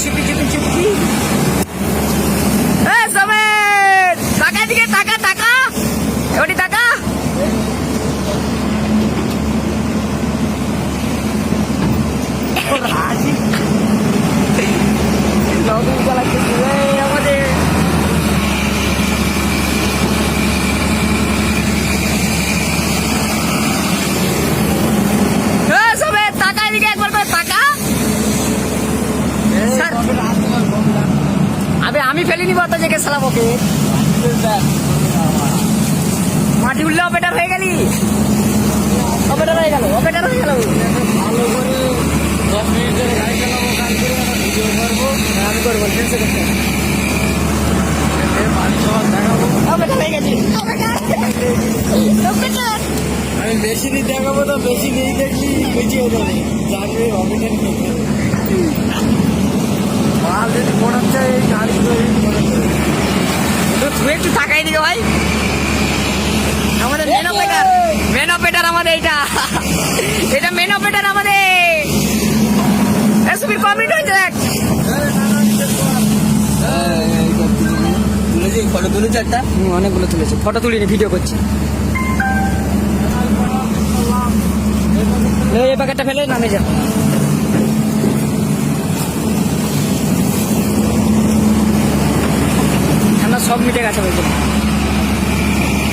চুপি চুপি চুপি। সমেত টাকা দিকে টাকা টাকা ওটি টাকা। লগিং চালাচ্ছে আমাদের। সবে টাকা দিকে একবার করে টাকা। আমি ফেলে নিব তো জেগে সালাম ওকে। মাটি উঠলে অপেটার হয়ে গেলি, অপেটার হয়ে গেল, অপেটার হয়ে গেল। ভালো করে 10 মিনিটের গাড়ি চালাবো, কাল করে ভিডিও করবো। আমি করবো টেনশন করতে হবে। বাড়ি সবার দেখাবো। অপেটার হয়ে গেছি, অপেটার। আমি বেশি নিয়ে দেখাবো তো, বেশি নেই দেখলি বেশি হয়ে যাবে, জানবে হবে না। মাল যদি মনে হচ্ছে এই গাড়ি তুই একটু টাকাই দিকে ভাই। আমাদের মেন অপেটার, মেন অপেটার আমাদের এইটা, এটা মেন অপেটার আমাদের। সুবির কমেন্ট হয়েছে দেখ। তুলেছি, ফটো তুলেছি একটা। অনেকগুলো তুলেছে, ফটো তুলিনি, ভিডিও করছি। এই প্যাকেটটা ফেলে নামে যা। আমরা সব মিটে গেছে বলছিলাম।